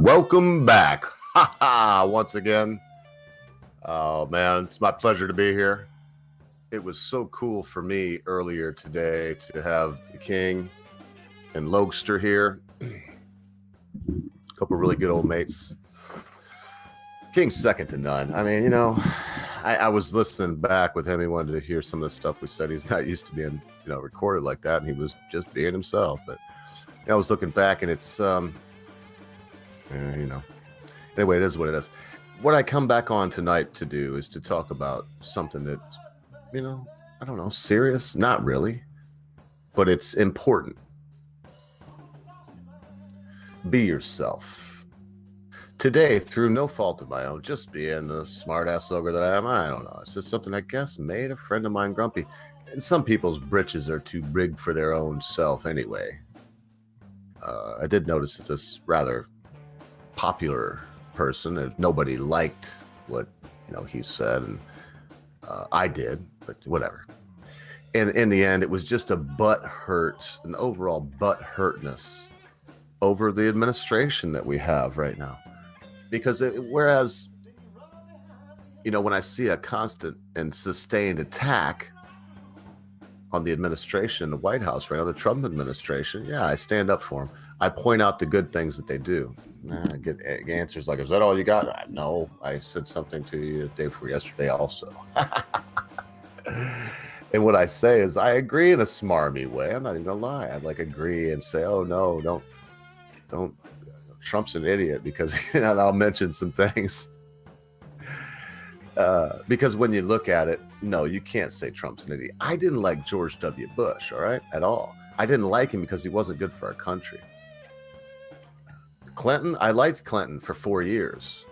Welcome back. Once again. Oh, man, it's my pleasure to be here. It was so cool for me earlier today to have the King and Logster here. A couple really good old mates. King's second to none. I mean, I was listening back with him. He wanted to hear some of the stuff we said. He's not used to being, recorded like that. And he was just being himself. But I was looking back and it's, anyway, it is what it is. What I come back on tonight to do is to talk about something that's, I don't know, serious? Not really, but it's important. Be yourself. Today, through no fault of my own, just being the smart-ass ogre that I am, I don't know. It's just something I guess made a friend of mine grumpy. And some people's britches are too big for their own self anyway. I did notice that this rather popular person, if nobody liked what he said, and I did, but whatever. And in the end, it was just a butt hurt, an overall butt hurtness over the administration that we have right now. Because whereas, when I see a constant and sustained attack on the administration, the White House right now, the Trump administration, yeah, I stand up for them. I point out the good things that they do. I get answers like, is that all you got? No, I said something to you the day before yesterday also. And what I say is I agree in a smarmy way. I'm not even gonna lie. I'd agree and say, oh no, don't, Trump's an idiot, because I'll mention some things. Because when you look at it, no, you can't say Trump's an idiot. I didn't like George W. Bush, all right, at all. I didn't like him because he wasn't good for our country. Clinton, I liked Clinton for 4 years.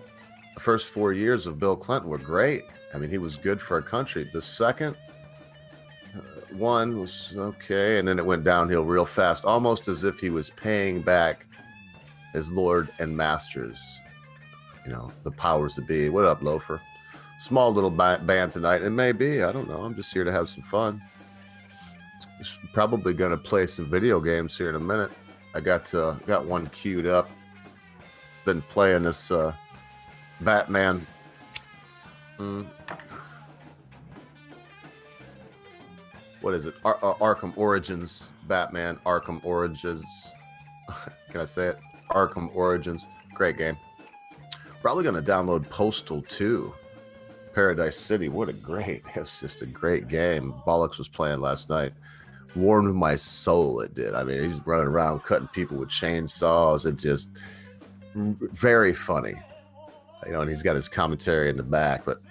The first 4 years of Bill Clinton were great. I mean, he was good for our country. The second one was okay, and then it went downhill real fast, almost as if he was paying back his lord and masters, the powers that be. What up, Loafer? Small little band tonight. It may be, I don't know. I'm just here to have some fun. Probably going to play some video games here in a minute. I got one queued up. Been playing this Batman. What is it? Arkham Origins. Batman Arkham Origins. Can I say it? Arkham Origins. Great game. Probably going to download Postal 2. Paradise City. What a great. It was just a great game. Bollocks was playing last night. Warmed my soul, it did. I mean, he's running around cutting people with chainsaws. It just very funny. And he's got his commentary in the back. But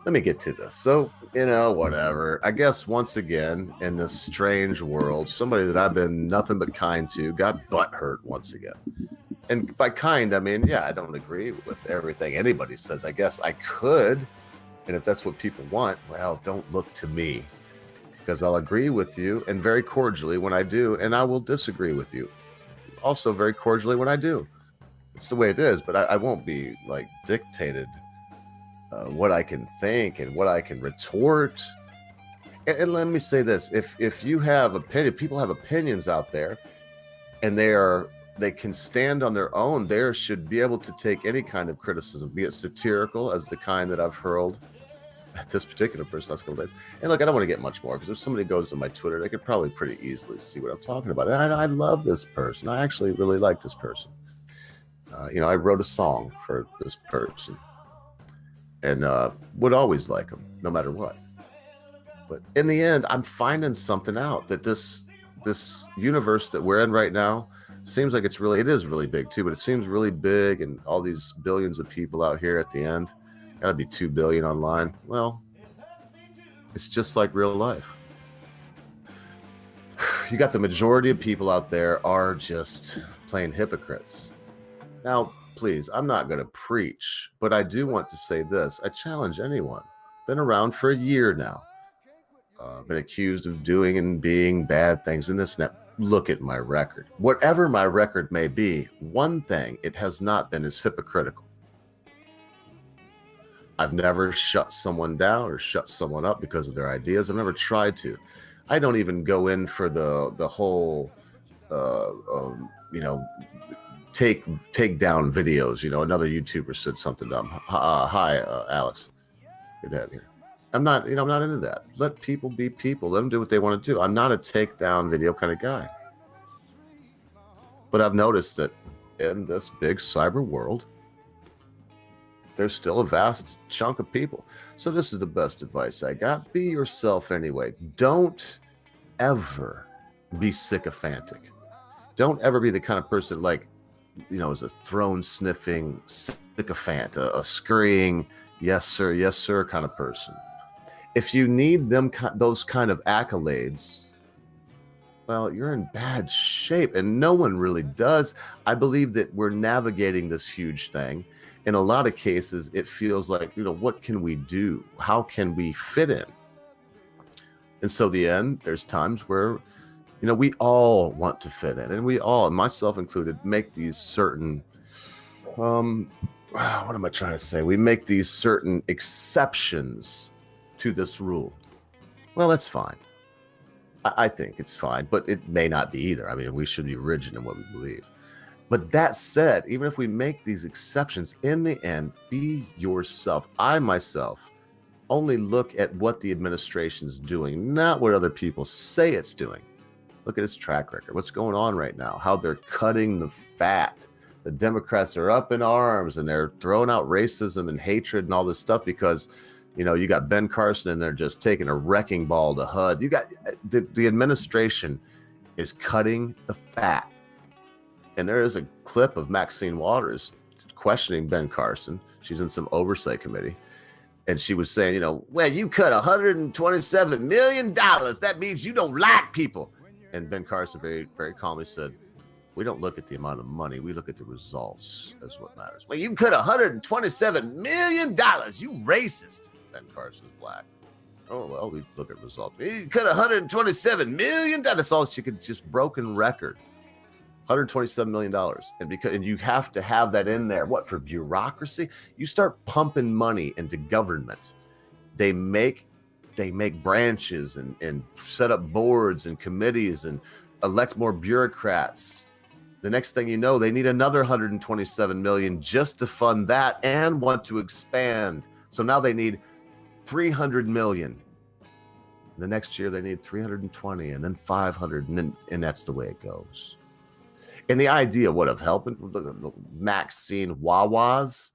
let me get to this. So, whatever. I guess once again, in this strange world, somebody that I've been nothing but kind to got butt hurt once again. And by kind, I mean, yeah, I don't agree with everything anybody says. I guess I could. And if that's what people want, well, don't look to me. Because I'll agree with you, and very cordially when I do, and I will disagree with you also very cordially when I do. It's the way it is, but I won't be dictated what I can think and what I can retort. And let me say this, if you have opinion, people have opinions out there, and they can stand on their own, they should be able to take any kind of criticism, be it satirical as the kind that I've hurled at this particular person last couple days. And look, I don't want to get much more, because if somebody goes to my Twitter, they could probably pretty easily see what I'm talking about. And I love this person. I actually really like this person. I wrote a song for this person, and would always like him no matter what. But in the end, I'm finding something out that this universe that we're in right now seems like it is really big too, but it seems really big, and all these billions of people out here at the end. Gotta be 2 billion online. Well, it's just like real life. You got the majority of people out there are just plain hypocrites. Now, please, I'm not going to preach, but I do want to say this. I challenge anyone. Been around for a year now. Been accused of doing and being bad things in this net. Look at my record. Whatever my record may be, one thing it has not been is hypocritical. I've never shut someone down or shut someone up because of their ideas. I've never tried to. I don't even go in for the whole, take down videos. You know, another YouTuber said something dumb. Hi, Alex. Good to have you here. I'm not into that. Let people be people. Let them do what they want to do. I'm not a takedown video kind of guy. But I've noticed that in this big cyber world, there's still a vast chunk of people. So this is the best advice I got. Be yourself anyway. Don't ever be sycophantic. Don't ever be the kind of person is a throne sniffing sycophant, a scurrying yes sir kind of person. If you need those kind of accolades, well, you're in bad shape, and no one really does. I believe that we're navigating this huge thing. In a lot of cases, it feels like, what can we do? How can we fit in? And so there's times where, we all want to fit in, and we all, myself included, make these certain, what am I trying to say? We make these certain exceptions to this rule. Well, that's fine. I think it's fine, but it may not be either. I mean, we should be rigid in what we believe. But that said, even if we make these exceptions, in the end, be yourself. I myself only look at what the administration's doing, not what other people say it's doing. Look at its track record. What's going on right now? How they're cutting the fat. The Democrats are up in arms and they're throwing out racism and hatred and all this stuff because, you got Ben Carson and they're just taking a wrecking ball to HUD. You got the administration is cutting the fat. And there is a clip of Maxine Waters questioning Ben Carson. She's in some oversight committee. And she was saying, well, you cut $127 million. That means you don't like people. And Ben Carson very, very calmly said, we don't look at the amount of money. We look at the results as what matters. Well, you cut $127 million. You racist. Ben Carson is black. Oh, well, we look at results. You cut $127 million. That's all she could, just broken record. $127 million. And you have to have that in there. What, for bureaucracy? You start pumping money into government. They make branches and set up boards and committees and elect more bureaucrats. The next thing you know, they need another $127 million just to fund that and want to expand. So now they need $300 million. The next year they need 320 and then 500 and that's the way it goes. And the idea of helping Maxine Wawas,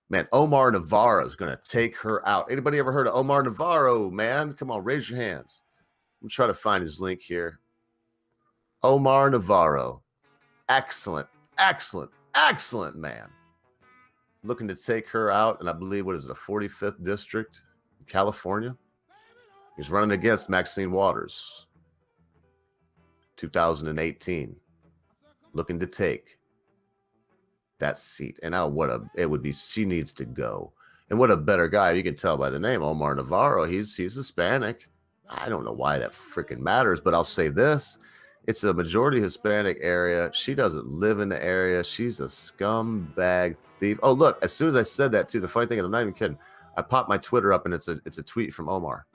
man, Omar Navarro is going to take her out. Anybody ever heard of Omar Navarro, man? Come on, raise your hands. I'm trying to find his link here. Omar Navarro. Excellent man. Looking to take her out, and I believe, what is it, the 45th district in California? He's running against Maxine Waters. 2018. Looking to take that seat. And now she needs to go. And what a better guy. You can tell by the name, Omar Navarro. He's Hispanic. I don't know why that freaking matters, but I'll say this. It's a majority Hispanic area. She doesn't live in the area. She's a scumbag thief. Oh, look, as soon as I said that too, the funny thing is, I'm not even kidding. I popped my Twitter up and it's a tweet from Omar.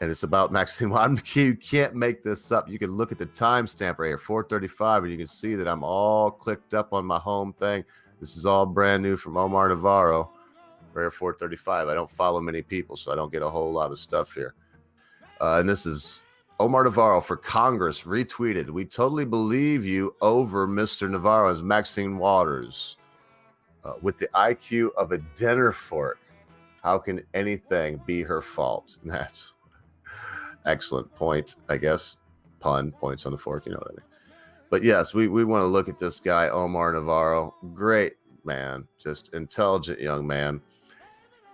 And it's about Maxine. You can't make this up. You can look at the timestamp right here, 4:35, and you can see that I'm all clicked up on my home thing. This is all brand new from Omar Navarro, right here, 4:35. I don't follow many people, so I don't get a whole lot of stuff here. And this is Omar Navarro for Congress, retweeted. We totally believe you over Mr. Navarro as Maxine Waters. With the IQ of a dinner fork, how can anything be her fault? That's excellent point, I guess. Pun, points on the fork, you know what I mean. But yes, we want to look at this guy, Omar Navarro. Great man, just intelligent young man.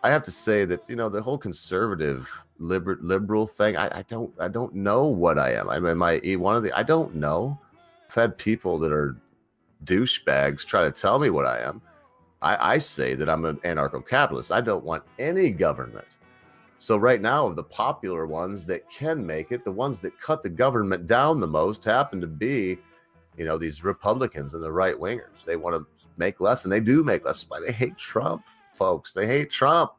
I have to say that, the whole conservative liberal thing, I don't know what I am. Am I one of the, I don't know. I've had people that are douchebags try to tell me what I am. I say that I'm an anarcho-capitalist. I don't want any government. So right now, of the popular ones that can make it, the ones that cut the government down the most happen to be, these Republicans and the right wingers. They want to make less, and they do make less. That's why they hate Trump, folks. They hate Trump.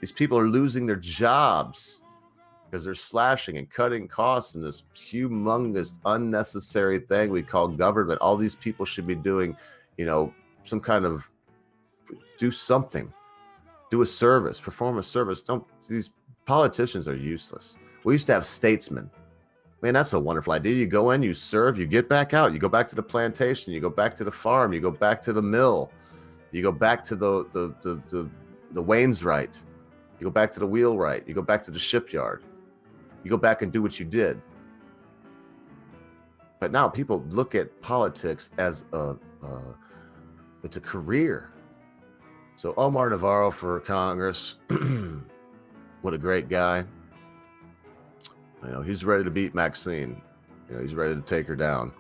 These people are losing their jobs. because they're slashing and cutting costs in this humongous, unnecessary thing we call government. All these people should be doing, some kind of do something, do a service, perform a service. These politicians are useless. We used to have statesmen. Man, that's a wonderful idea. You go in, you serve, you get back out, you go back to the plantation, you go back to the farm, you go back to the mill, you go back to the Wainwright, you go back to the wheelwright, you go back to the shipyard, you go back and do what you did. But now people look at politics as it's a career. So Omar Navarro for Congress, what a great guy. He's ready to beat Maxine. He's ready to take her down.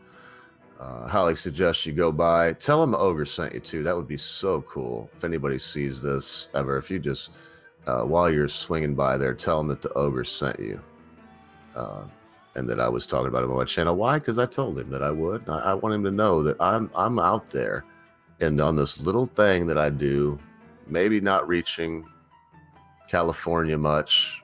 Highly suggest you go by. Tell him Ogre sent you too. That would be so cool. If anybody sees this ever, if you just, while you're swinging by there, tell him that the Ogre sent you. And that I was talking about him on my channel. Why? Because I told him that I would. I want him to know that I'm out there and on this little thing that I do, maybe not reaching California much.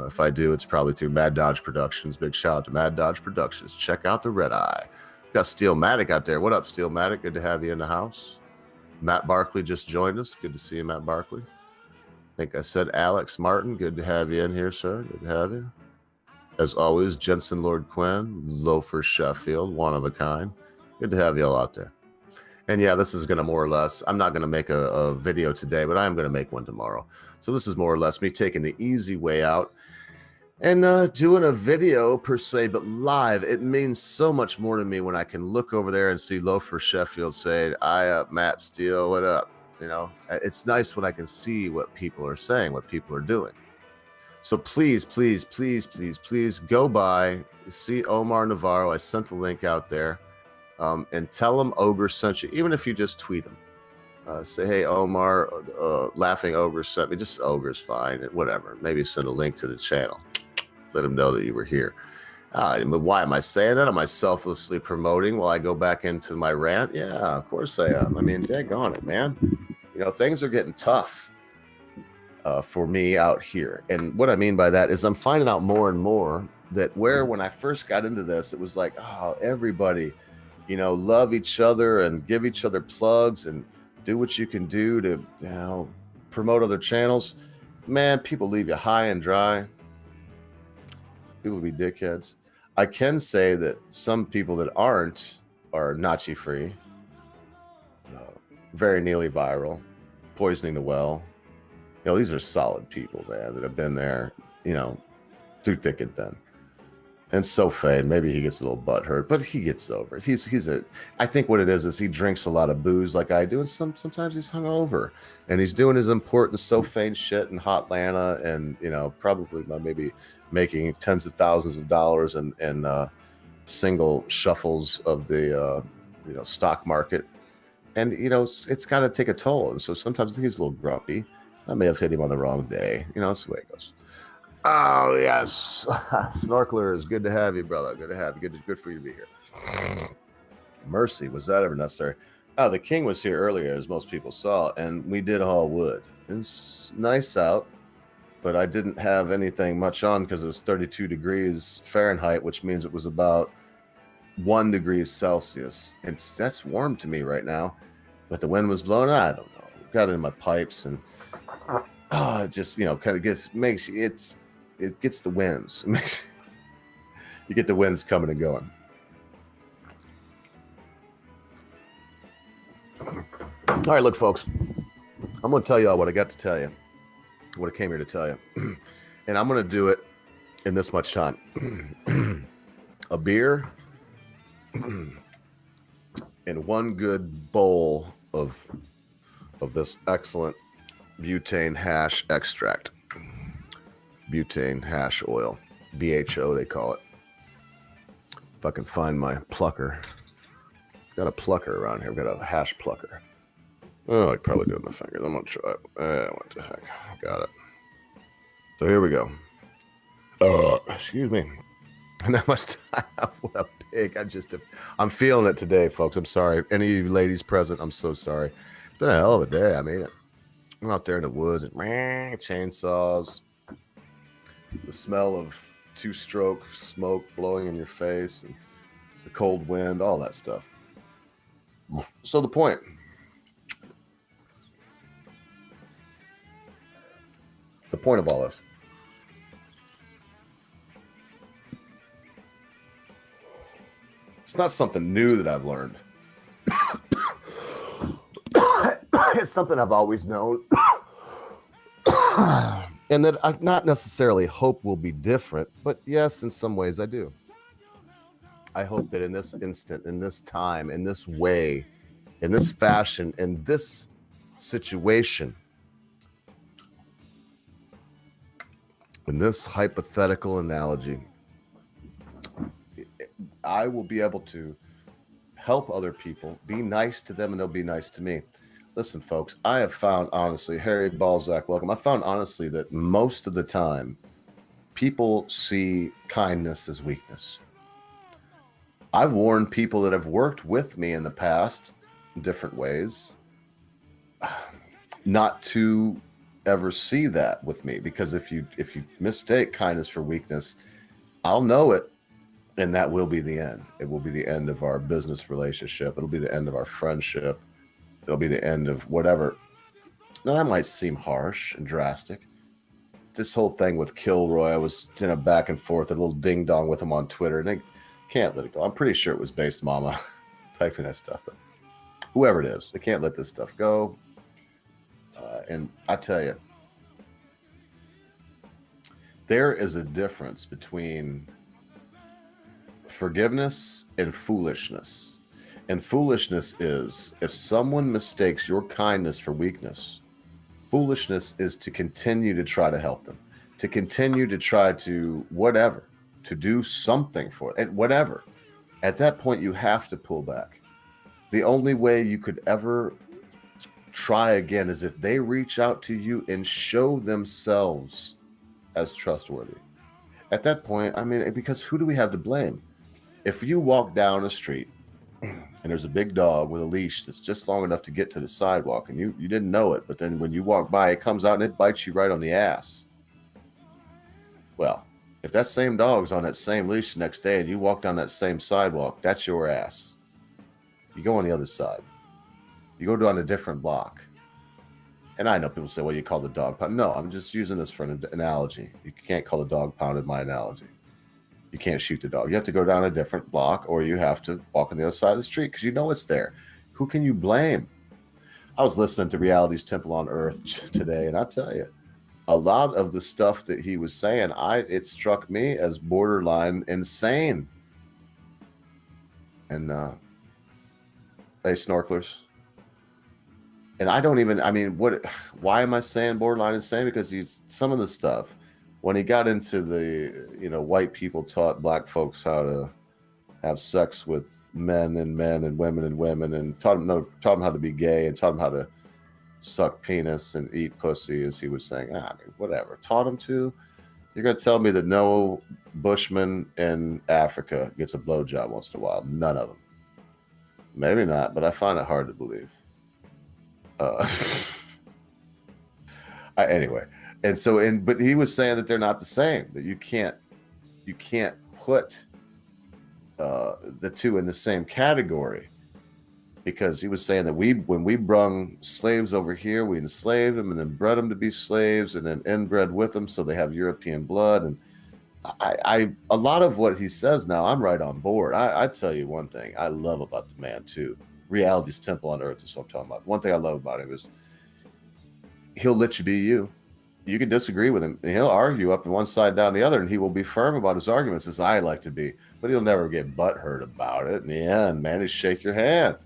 If I do, it's probably through Mad Dodge Productions. Big shout out to Mad Dodge Productions. Check out the Red Eye. Got Steelmatic out there. What up, Steelmatic? Good to have you in the house. Matt Barkley just joined us. Good to see you, Matt Barkley. I think I said Alex Martin. Good to have you in here, sir. Good to have you. As always, Jensen Lord Quinn, Loafer Sheffield, one of a kind. Good to have you all out there. And yeah, this is going to more or less, I'm not going to make a video today, but I am going to make one tomorrow. So this is more or less me taking the easy way out and doing a video per se, but live. It means so much more to me when I can look over there and see Loafer Sheffield say, "I up, Matt Steele, what up?" It's nice when I can see what people are saying, what people are doing. So please, please, please, please, please go by, see Omar Navarro. I sent the link out there. And tell him Ogre sent you, even if you just tweet him. Say, "Hey, Omar, Laughing Ogre sent me." Just Ogre's fine, whatever. Maybe send a link to the channel. Let him know that you were here. Why am I saying that? Am I selflessly promoting while I go back into my rant? Yeah, of course I am. I mean, daggone it, man. Things are getting tough for me out here. And what I mean by that is I'm finding out more and more that when I first got into this, it was like, oh, everybody, love each other and give each other plugs and do what you can do to, promote other channels. Man, people leave you high and dry. People be dickheads. I can say that some people that aren't are Nachi free, very nearly viral, poisoning the well. These are solid people, man, that have been there, through thick and thin. And so Fade, maybe he gets a little butthurt, but he gets over it. I think what it is he drinks a lot of booze like I do, and sometimes he's hungover, and he's doing his important SoFane shit in Hotlanta, and probably maybe making tens of thousands of dollars in single shuffles of the stock market, and it's got to take a toll, and so sometimes I think he's a little grumpy. I may have hit him on the wrong day. That's the way it goes. Oh, yes. Snorkeler, is good to have you, brother. Good to have you. Good for you to be here. Mercy, was that ever necessary? Oh, the king was here earlier, as most people saw, and we did haul wood. It's nice out, but I didn't have anything much on because it was 32 degrees Fahrenheit, which means it was about 1 degree Celsius. And that's warm to me right now, but the wind was blowing. I don't know. Got it in my pipes, and it just, kind of it gets the winds. You get the winds coming and going. All right, look, folks, I'm going to tell you all what I got to tell you, what I came here to tell you. And I'm going to do it in this much time. A beer and one good bowl of this excellent butane hash extract. Butane hash oil, BHO they call it. If I can find my plucker. I've got a plucker around here. I've got a hash plucker. Oh, I could probably do it with my fingers. I'm gonna try it. What the heck? Got it. So here we go. Excuse me. And that much time. What a pig. I'm feeling it today, folks. I'm sorry. Any of you ladies present, I'm so sorry. It's been a hell of a day. I mean, I'm out there in the woods and chainsaws. the smell of two-stroke smoke blowing in your face, and the cold wind, all that stuff. So the point of all this, it's not something new that I've learned. It's something I've always known. And that I not necessarily hope will be different, but yes, in some ways I do. I hope that in this instant, in this time, in this way, in this fashion, in this situation, in this hypothetical analogy, I will be able to help other people, be nice to them, and they'll be nice to me. Listen, folks, I have found, honestly, Harry Balzac, welcome. I found, honestly, that most of the time, people see kindness as weakness. I've warned people that have worked with me in the past, in different ways, not to ever see that with me, because if you mistake kindness for weakness, I'll know it, and that will be the end. It will be the end of our business relationship. It'll be the end of our friendship. It'll be the end of whatever. Now, that might seem harsh and drastic. This whole thing with Kilroy, I was in a back and forth, a little ding dong with him on Twitter, and I can't let it go. I'm pretty sure it was Based Mama typing that stuff, but whoever it is, they can't let this stuff go. And I tell you, there is a difference between forgiveness and foolishness. And foolishness is if someone mistakes your kindness for weakness. Foolishness is to continue to try to help them, to continue to try to whatever, to do something for it, whatever. At that point, you have to pull back. The only way you could ever try again is if they reach out to you and show themselves as trustworthy. At that point, I mean, because who do we have to blame? If you walk down a street and there's a big dog with a leash that's just long enough to get to the sidewalk, and you didn't know it, but then when you walk by, it comes out and it bites you right on the ass. Well, if that same dog's on that same leash the next day and you walk down that same sidewalk, that's your ass. You go on the other side. You go down a different block. And I know people say, well, you call the dog pound. No, I'm just using this for an analogy. You can't call the dog pound in my analogy. You can't shoot the dog. You have to go down a different block, or you have to walk on the other side of the street because you know it's there. Who can you blame? I was listening to Reality's Temple on Earth today, and I tell you, a lot of the stuff that he was saying, it struck me as borderline insane. And hey, snorkelers. And I don't even, I mean, why am I saying borderline insane? Because some of the stuff, when he got into the, white people taught black folks how to have sex with men and women and taught them how to be gay and taught them how to suck penis and eat pussy, as he was saying. I mean, whatever. Taught them to. You're going to tell me that no Bushman in Africa gets a blowjob once in a while? None of them. Maybe not, but I find it hard to believe. Anyway, and so but he was saying that they're not the same, that you can't put the two in the same category, because he was saying that when we brung slaves over here, we enslaved them and then bred them to be slaves and then inbred with them so they have European blood. And a lot of what he says now, I'm right on board. I tell you one thing I love about the man too. Reality's Temple on Earth is what I'm talking about. One thing I love about him is he'll let you be you. You can disagree with him, and he'll argue up to one side, down the other, and he will be firm about his arguments, as I like to be. But he'll never get butthurt about it. In the end, man, he'll shake your hand,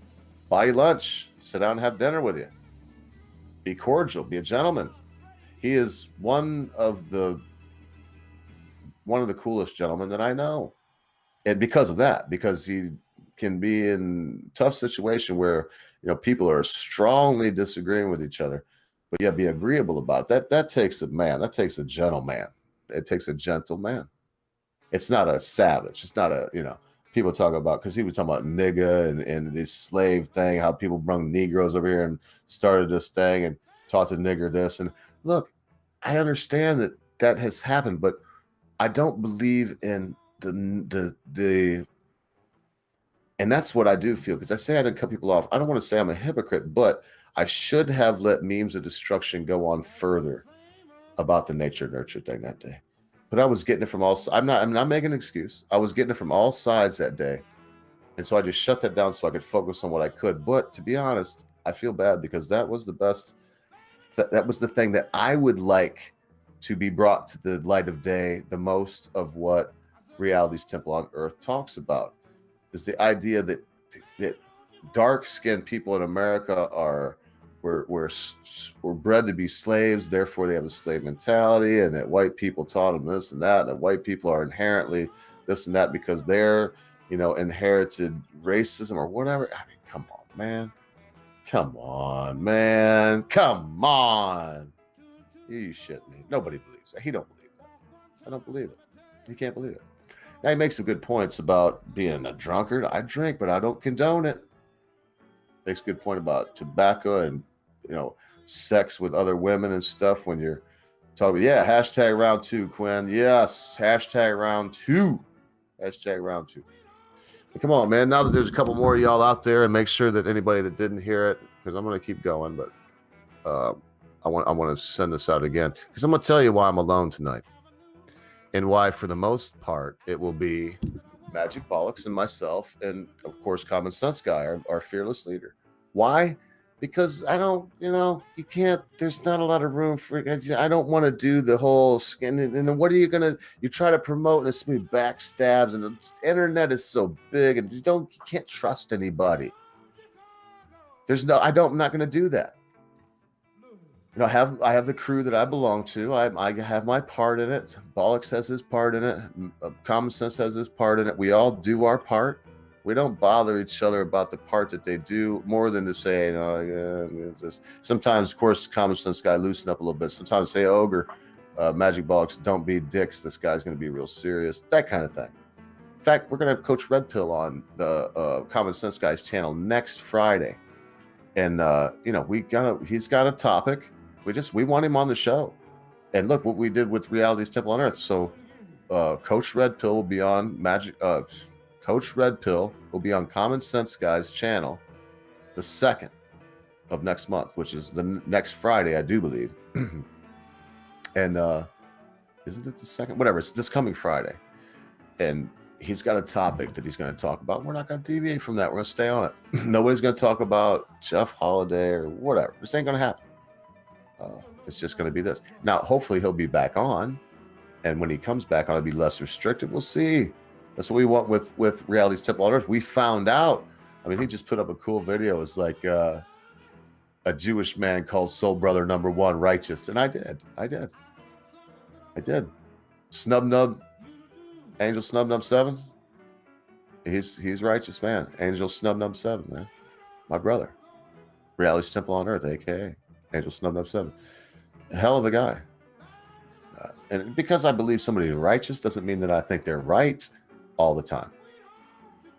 buy you lunch, sit down and have dinner with you. Be cordial, be a gentleman. He is one of the coolest gentlemen that I know. And because of that, because he can be in tough situation where people are strongly disagreeing with each other, but yeah, be agreeable about it. That takes a man. That takes a gentleman. It takes a gentleman. It's not a savage. It's not a people talk about, because he was talking about nigga and this slave thing, how people brought Negroes over here and started this thing and taught the nigger this. And look, I understand that has happened, but I don't believe in the and that's what I do feel, because I say I didn't cut people off. I don't want to say I'm a hypocrite, but I should have let memes of destruction go on further about the nature nurture thing that day. But I was getting it from all. I'm not making an excuse. I was getting it from all sides that day, and so I just shut that down so I could focus on what I could. But to be honest, I feel bad because that was the best. That was the thing that I would like to be brought to the light of day the most of what Reality's Temple on Earth talks about, is the idea that dark-skinned people in America were bred to be slaves, therefore they have a slave mentality, and that white people taught them this and that, and that white people are inherently this and that because they're, inherited racism or whatever. I mean, come on, man. Come on, man. Come on. You shit me. Nobody believes that. He don't believe that. I don't believe it. He can't believe it. Now, he makes some good points about being a drunkard. I drink, but I don't condone it. Makes a good point about tobacco and, sex with other women and stuff when you're talking. Yeah, hashtag round 2, Quinn. Yes, hashtag round 2. Hashtag round 2. Come on, man. Now that there's a couple more of y'all out there, and make sure that anybody that didn't hear it, because I'm going to keep going, but I want to send this out again, because I'm going to tell you why I'm alone tonight, and why, for the most part, it will be Magic Bollocks and myself, and of course, Common Senseguy, our fearless leader. Why? Because I don't, you can't, there's not a lot of room for, I don't want to do the whole skin. And what are you going to, you try to promote this many backstabs, and the internet is so big, and you can't trust anybody. I'm not going to do that. I have the crew that I belong to. I have my part in it. Bollocks has his part in it. Common Sense has his part in it. We all do our part. We don't bother each other about the part that they do, more than to say, sometimes, of course, Common Sense guy loosen up a little bit. Sometimes say, Ogre, Magic Bollocks, don't be dicks. This guy's going to be real serious. That kind of thing. In fact, we're going to have Coach Red Pill on the Common Sense Guy's channel next Friday. And, he's got a topic. We want him on the show. And look what we did with Reality's Temple on Earth. So Coach Red Pill will be on Coach Red Pill will be on Common Sense Guy's channel the 2nd of next month, which is the next Friday, I do believe. And isn't it the 2nd? Whatever, it's this coming Friday. And he's got a topic that he's going to talk about. We're not going to deviate from that. We're going to stay on it. Nobody's going to talk about Jeff Holiday or whatever. This ain't going to happen. It's just going to be this. Now, hopefully he'll be back on. And when he comes back on, it'll be less restrictive. We'll see. That's what we want with Reality's Temple on Earth. We found out. I mean, he just put up a cool video. It's like a Jewish man called Soul Brother Number 1 righteous. And I did. Snub Nub, Angel Snub Nub 7. He's righteous, man. Angel Snub Nub 7, man. My brother. Reality's Temple on Earth, a.k.a. Angel Snub Nub 7. A hell of a guy. And because I believe somebody is righteous doesn't mean that I think they're right all the time.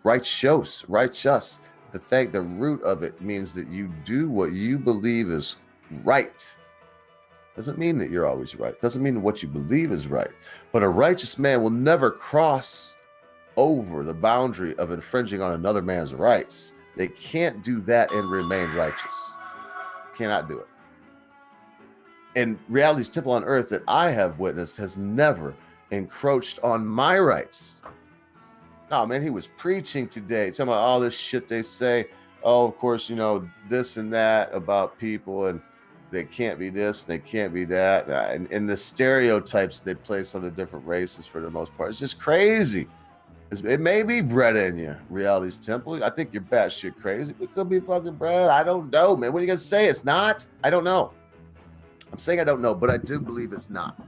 Righteous. The root of it means that you do what you believe is right. Doesn't mean that you're always right. Doesn't mean what you believe is right. But a righteous man will never cross over the boundary of infringing on another man's rights. They can't do that and remain righteous. Cannot do it. And Reality's Temple on Earth that I have witnessed has never encroached on my rights. No, man, he was preaching today, talking about all this shit they say. Oh, of course, this and that about people, and they can't be this, and they can't be that. And the stereotypes they place on the different races for the most part. It's just crazy. It may be bred in you, Reality's Temple. I think you're batshit crazy. It could be fucking bred. I don't know, man. What are you going to say? It's not? I don't know. I'm saying I don't know, but I do believe it's not.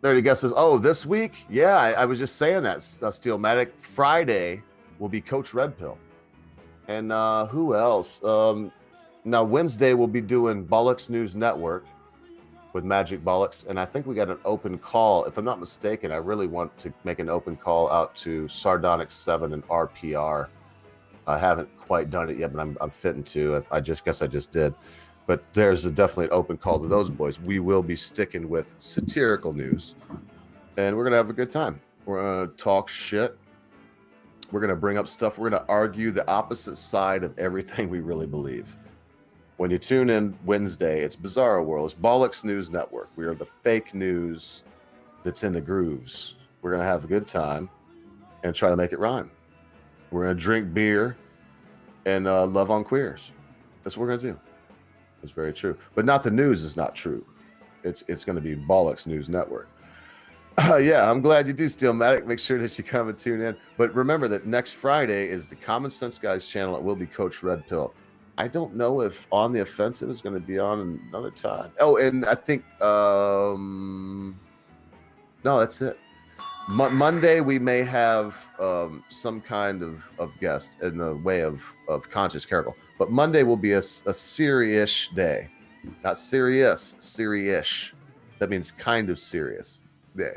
There he guesses. Oh, this week? Yeah, I was just saying that. Steelmatic. Friday will be Coach Red Pill. And who else? Now, Wednesday we'll be doing Bollocks News Network with Magic Bollocks. And I think we got an open call. If I'm not mistaken, I really want to make an open call out to Sardonic 7 and RPR. I haven't quite done it yet, but I'm fitting to. I just did. but there's definitely an open call to those boys. We will be sticking with satirical news, and we're going to have a good time. We're going to talk shit. We're going to bring up stuff. We're going to argue the opposite side of everything we really believe. When you tune in Wednesday, it's Bizarro World. It's Bollocks News Network. We are the fake news that's in the grooves. We're going to have a good time and try to make it rhyme. We're going to drink beer and love on queers. That's what we're going to do. That's very true. But not the news is not true. It's going to be Bollocks News Network. Yeah, I'm glad you do, Steelmatic. Make sure that you come and tune in. But remember that next Friday is the Common Senseguy channel. It will be Coach Red Pill. I don't know if On the Offensive is going to be on another time. Oh, and I think no, that's it. Monday we may have some kind of guest in the way of Conscious Caracal, but Monday will be a serious day, not serious, serious. That means kind of serious day,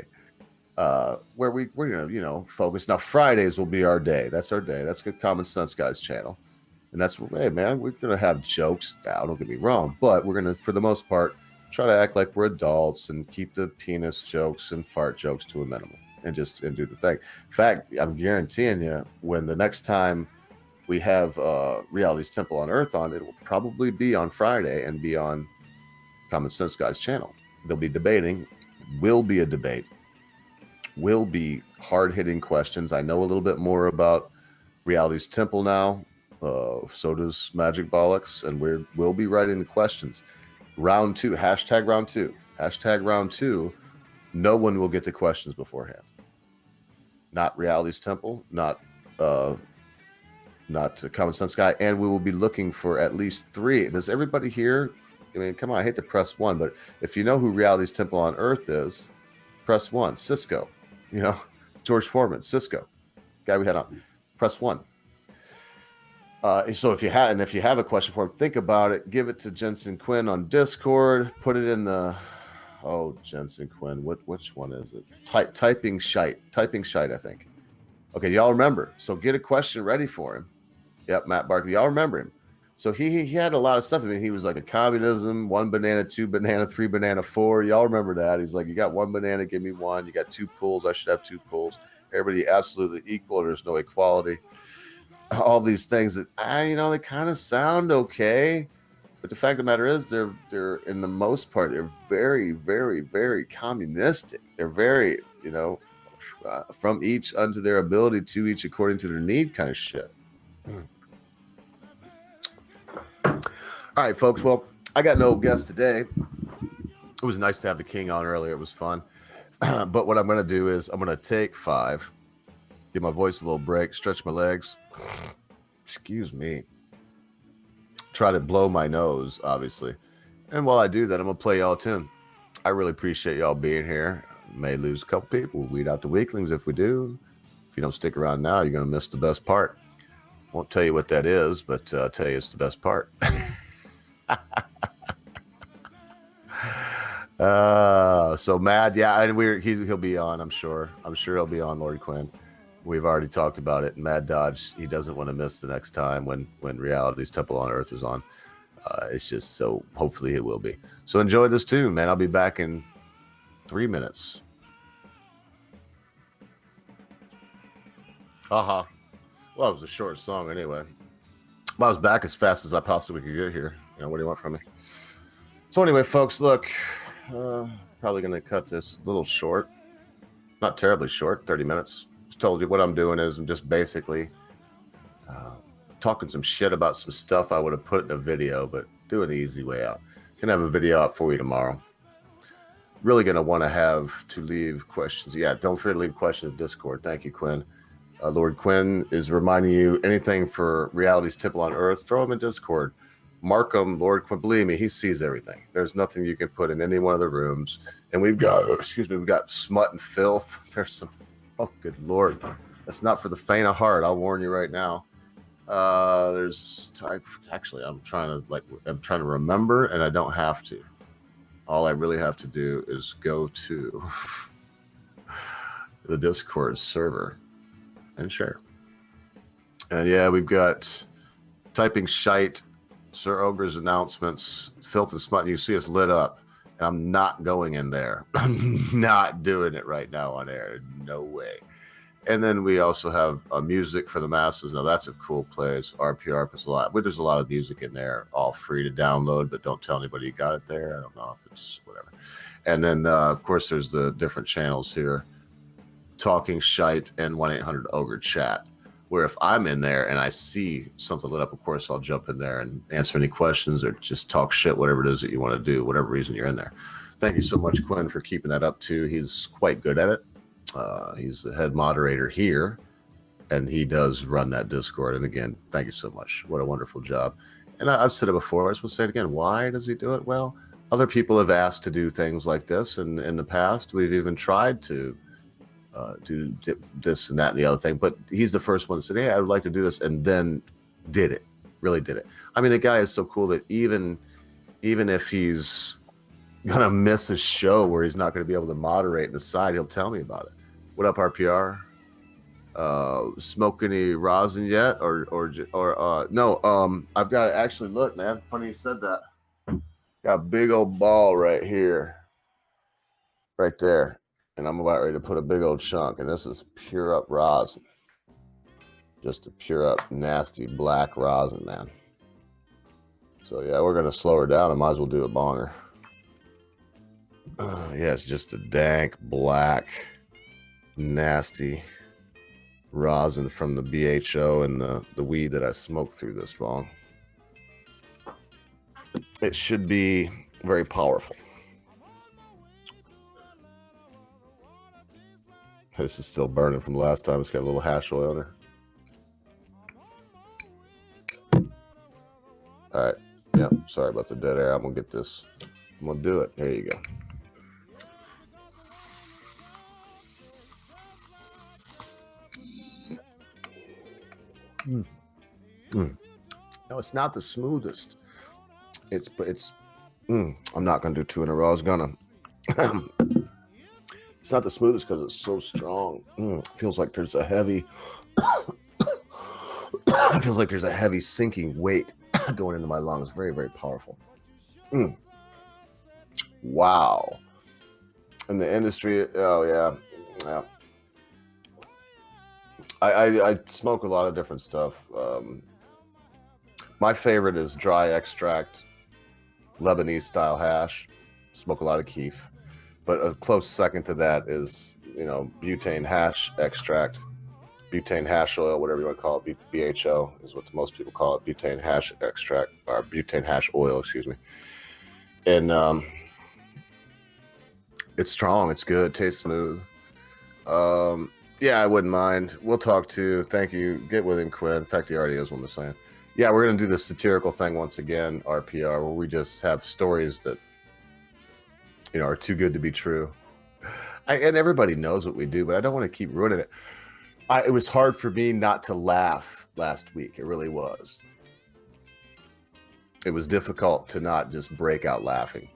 where we're gonna focus. Now Fridays will be our day. That's our day. That's good Common Senseguy channel, and that's hey man, we're gonna have jokes. Now don't get me wrong, but we're gonna for the most part try to act like we're adults and keep the penis jokes and fart jokes to a minimum. And do the thing. In fact, I'm guaranteeing you, when the next time we have Reality's Temple on Earth on, it will probably be on Friday and be on Common Senseguy's channel. They'll be debating. Will be a debate. Will be hard-hitting questions. I know a little bit more about Reality's Temple now. So does Magic Bollocks, and we'll be writing the questions. Round 2, hashtag round 2. Hashtag round 2. No one will get the questions beforehand. Not Reality's Temple, not Common Senseguy, and we will be looking for at least 3. Does everybody here? I mean, come on, I hate to press 1, but if you know who Reality's Temple on Earth is, press 1. Cisco, George Foreman, Cisco, guy we had on. Press 1. So if you have a question for him, think about it. Give it to Jensen Quinn on Discord. Put it in the. Oh, Jensen Quinn. Which one is it? Typing shite, I think. Okay, y'all remember. So get a question ready for him. Yep, Matt Barkley. Y'all remember him. So he had a lot of stuff. I mean, he was like a communism, 1 banana, 2 banana, 3 banana, 4. Y'all remember that. He's like, you got 1 banana, give me 1. You got 2 pools, I should have 2 pools. Everybody absolutely equal. There's no equality. All these things that they kind of sound okay. But the fact of the matter is, they're in the most part, they're very, very, very communistic. They're very, from each unto their ability, to each according to their need kind of shit. All right, folks. Well, I got no guest today. It was nice to have the king on earlier. It was fun. But what I'm going to do is I'm going to take 5, give my voice a little break, stretch my legs. Excuse me. Try to blow my nose, obviously. And while I do that, I'm going to play y'all a tune. I really appreciate y'all being here. May lose a couple people. We'll weed out the weaklings if we do. If you don't stick around now, you're going to miss the best part. Won't tell you what that is, but I'll tell you it's the best part. So Mad, yeah, and he'll be on, I'm sure. I'm sure he'll be on, Lord Quinn. We've already talked about it. Mad Dodge, he doesn't want to miss the next time when Reality's Temple on Earth is on. It's just so hopefully it will be. So enjoy this tune, man. I'll be back in 3 minutes. Well, it was a short song anyway. Well, I was back as fast as I possibly could get here. What do you want from me? So anyway, folks, look, probably going to cut this a little short. Not terribly short, 30 minutes. Just told you what I'm doing is I'm just basically talking some shit about some stuff I would have put in a video, but doing the easy way out. Gonna have a video out for you tomorrow. Really gonna want to have to leave questions. Yeah, don't forget to leave questions in Discord. Thank you, Quinn. Lord Quinn is reminding you anything for Reality's Temple on Earth, throw him in Discord. Mark him, Lord Quinn. Believe me, he sees everything. There's nothing you can put in any one of the rooms. And we've got smut and filth. There's some, oh, good Lord. That's not for the faint of heart. I'll warn you right now. I'm trying to remember, and I don't have to. All I really have to do is go to the Discord server and share. And yeah, we've got typing shite Sir Ogre's announcements, filth and smut. You see us lit up. And I'm not going in there. I'm not doing it right now on air. No way. And then we also have music for the masses. Now that's a cool place. RPR is a lot. But there's a lot of music in there, all free to download. But don't tell anybody you got it there. I don't know if it's whatever. And then, of course, there's the different channels here. Talking Shite and 1-800-OGRE chat. Where if I'm in there and I see something lit up, of course, I'll jump in there and answer any questions or just talk shit, whatever it is that you want to do, whatever reason you're in there. Thank you so much, Quinn, for keeping that up, too. He's quite good at it. He's the head moderator here, and he does run that Discord. And again, thank you so much. What a wonderful job. And I've said it before. I just want to say it again. Why does he do it? Well, other people have asked to do things like this. And in the past, we've even tried to do this and that and the other thing, but he's the first one that said, hey, I would like to do this, and then did it, really did it. I mean, the guy is so cool that even if he's gonna miss a show where he's not going to be able to moderate and decide, he'll tell me about it. What up, RPR? Smoke any rosin yet? Or no, I've got to actually look, man. Funny you said that. Got a big old ball right here, right there. And I'm about ready to put a big old chunk. And this is pure up rosin. Just a pure up nasty black rosin, man. So yeah, we're going to slow her down. I might as well do a bonger. Yeah, it's just a dank, black, nasty rosin from the BHO and the weed that I smoked through this bong. It should be very powerful. This is still burning from last time. It's got a little hash oil in it. All right. Yeah, sorry about the dead air. I'm going to get this. I'm going to do it. There you go. No, it's not the smoothest. It's I'm not going to do two in a row. I was going to. It's not the smoothest because it's so strong. It feels like there's a heavy. It feels like there's a heavy sinking weight going into my lungs. Very, very powerful. Wow. In the industry, oh yeah. I smoke a lot of different stuff. My favorite is dry extract, Lebanese style hash. Smoke a lot of keef. But a close second to that is, butane hash extract, butane hash oil, whatever you want to call it. BHO is what most people call it. Butane hash extract, or butane hash oil, excuse me. And it's strong. It's good. Tastes smooth. Yeah, I wouldn't mind. We'll talk to. Thank you. Get with him, Quinn. In fact, he already is what I'm saying. Yeah, we're going to do the satirical thing once again, RPR, where we just have stories that are too good to be true. And everybody knows what we do, but I don't want to keep ruining it. It was hard for me not to laugh last week. It really was. It was difficult to not just break out laughing.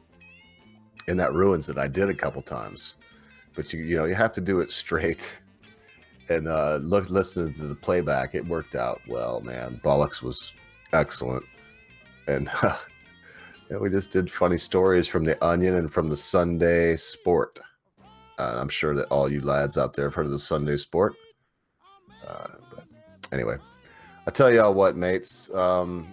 And that ruins it. I did a couple times. But you have to do it straight. And listening to the playback, it worked out well, man. Bollocks was excellent. And we just did funny stories from the Onion and from the Sunday Sport. I'm sure that all you lads out there have heard of the Sunday Sport. But anyway, I tell y'all what, mates. Been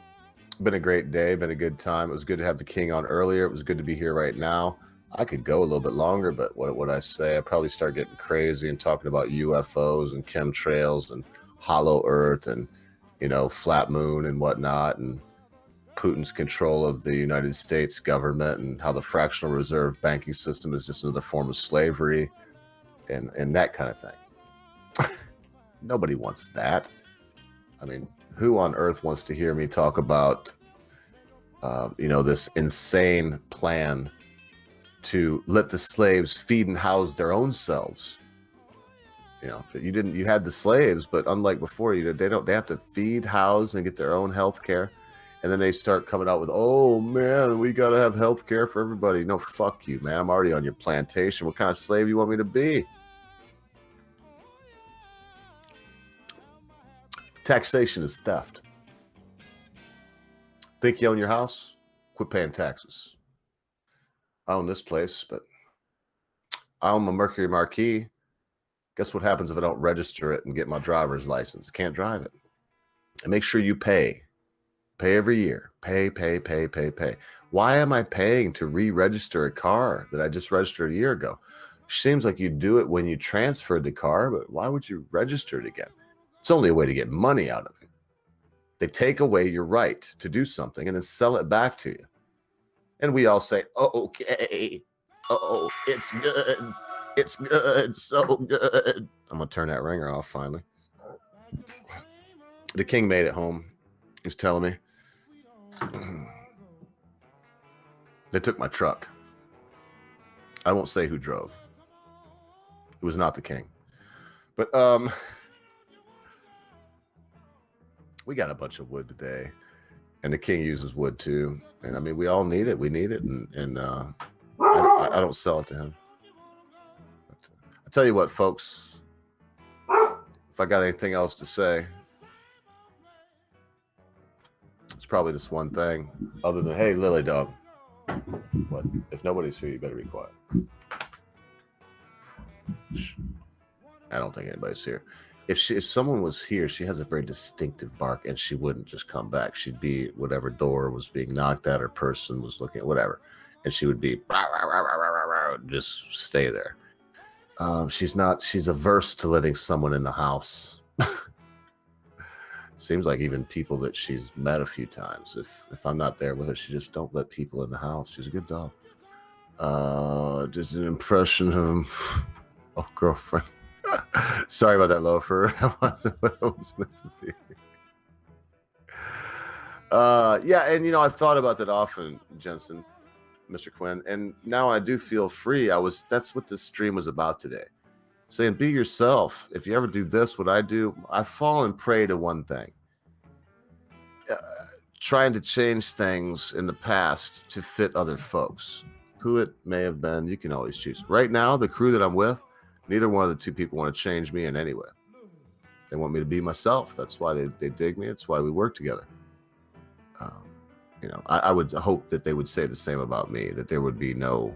a great day. Been a good time. It was good to have the King on earlier. It was good to be here right now. I could go a little bit longer, but what would I say? I'd probably start getting crazy and talking about UFOs and chemtrails and hollow earth and, flat moon and whatnot, and Putin's control of the United States government and how the fractional reserve banking system is just another form of slavery and that kind of thing. Nobody wants that. I mean, who on earth wants to hear me talk about, this insane plan to let the slaves feed and house their own selves? You had the slaves, but unlike before, they have to feed, house, and get their own health care. And then they start coming out with, oh man, we got to have health care for everybody. No, fuck you, man. I'm already on your plantation. What kind of slave you want me to be? Taxation is theft. Think you own your house? Quit paying taxes. I own this place, but I own my Mercury Marquis. Guess what happens if I don't register it and get my driver's license? Can't drive it. And make sure you pay. Pay every year. Pay. Why am I paying to re-register a car that I just registered a year ago? Seems like you do it when you transferred the car, but why would you register it again? It's only a way to get money out of it. They take away your right to do something and then sell it back to you. And we all say, oh, okay. Oh, it's good. It's good. So good. I'm going to turn that ringer off finally. The king made it home. He was telling me. They took my truck. I won't say who drove. It was not the king. But we got a bunch of wood today. And the king uses wood too. And I mean, we all need it. We need it. And I don't sell it to him. But, I tell you what, folks, if I got anything else to say, it's probably just one thing other than, hey, Lily Dog. What? If nobody's here, you better be quiet. I don't think anybody's here. If someone was here, she has a very distinctive bark, and she wouldn't just come back. She'd be whatever door was being knocked at, or person was looking at, whatever, and she would be just stay there. She's averse to letting someone in the house. Seems like even people that she's met a few times, if I'm not there with her, she just don't let people in the house. She's a good dog. Just an impression of oh, girlfriend. Sorry about that, loafer. That wasn't what it was meant to be. Yeah, and I've thought about that often, Jensen, Mr. Quinn, and now I do feel free. That's what this stream was about today. Saying, be yourself. If you ever do this, what I do, I fall and prey to one thing. Trying to change things in the past to fit other folks. Who it may have been, you can always choose. Right now, the crew that I'm with, neither one of the two people want to change me in any way. They want me to be myself. That's why they dig me. It's why we work together. I would hope that they would say the same about me, that there would be no,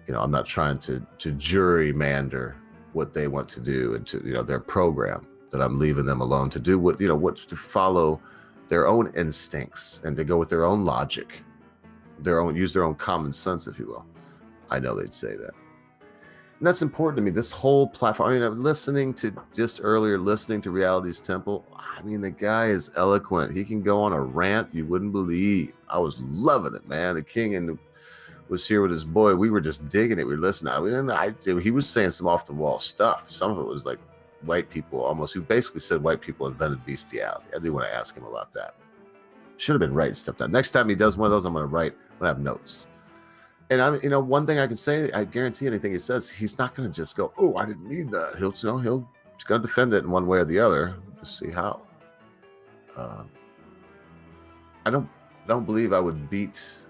I'm not trying to gerrymander what they want to do into their program, that I'm leaving them alone to do what to follow their own instincts and to go with their own logic, use their own common sense, if you will. I know they'd say that. And that's important to me. This whole platform, I'm listening to Reality's Temple. I mean, the guy is eloquent. He can go on a rant you wouldn't believe. I was loving it, man. The king was here with his boy. We were just digging it. We were listening. He was saying some off the wall stuff. Some of it was like white people almost. He basically said white people invented bestiality. I do want to ask him about that. Should have been writing stuff down. Next time he does one of those, I'm going to write. I'm going to have notes. And one thing I can say, I guarantee anything he says, he's not going to just go, "Oh, I didn't mean that." He's going to defend it in one way or the other. Just see how. I don't believe I would beat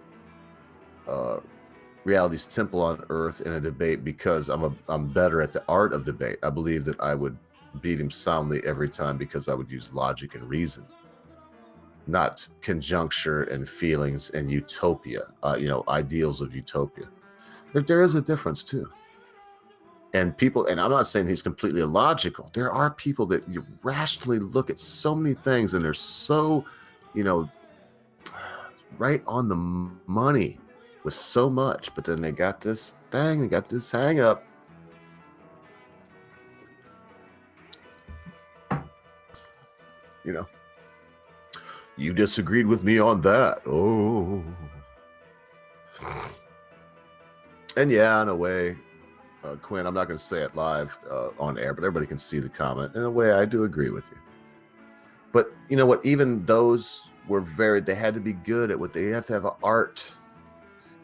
Reality's Temple on Earth in a debate because I'm better at the art of debate. I believe that I would beat him soundly every time because I would use logic and reason, not conjuncture and feelings and utopia, ideals of utopia. There is a difference too. And I'm not saying he's completely illogical. There are people that you rationally look at so many things and they're so, right on the money with so much, but then they got this thing, they got this hang up. You disagreed with me on that. Oh. And yeah, in a way, Quinn, I'm not going to say it live on air, but everybody can see the comment. In a way, I do agree with you. But you know what? Even those were they had to be good at what they have to have an art.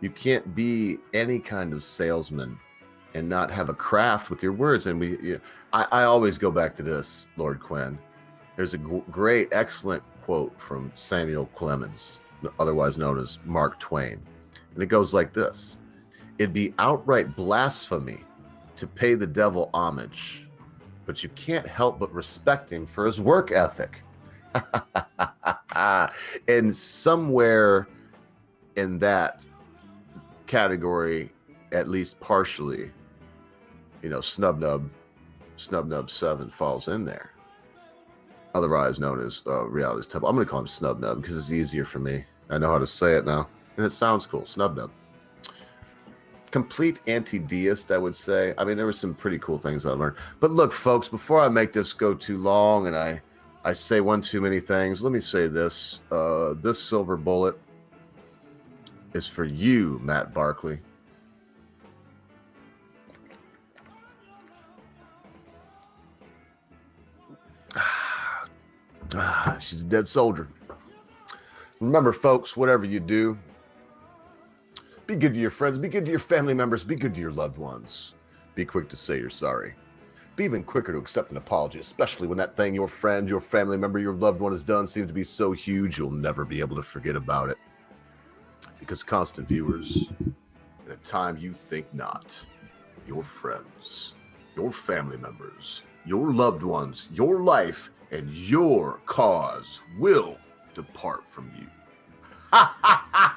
You can't be any kind of salesman and not have a craft with your words. And I always go back to this, Lord Quinn. There's a great, excellent quote from Samuel Clemens, otherwise known as Mark Twain. And it goes like this: "It'd be outright blasphemy to pay the devil homage, but you can't help but respect him for his work ethic." And somewhere in that category, at least partially, Snub Nub 7 falls in there. Otherwise known as Reality's Temple. I'm going to call him Snub Nub because it's easier for me. I know how to say it now. And it sounds cool. Snub Nub. Complete anti-deist, I would say. I mean, there were some pretty cool things I learned. But look, folks, before I make this go too long and I say one too many things, let me say this. This silver bullet is for you, Matt Barkley. She's a dead soldier. Remember, folks, whatever you do, be good to your friends, be good to your family members, be good to your loved ones. Be quick to say you're sorry. Be even quicker to accept an apology, especially when that thing your friend, your family member, your loved one has done seems to be so huge you'll never be able to forget about it. Because constant viewers, at a time you think not, your friends, your family members, your loved ones, your life, and your cause will depart from you. Ha ha ha!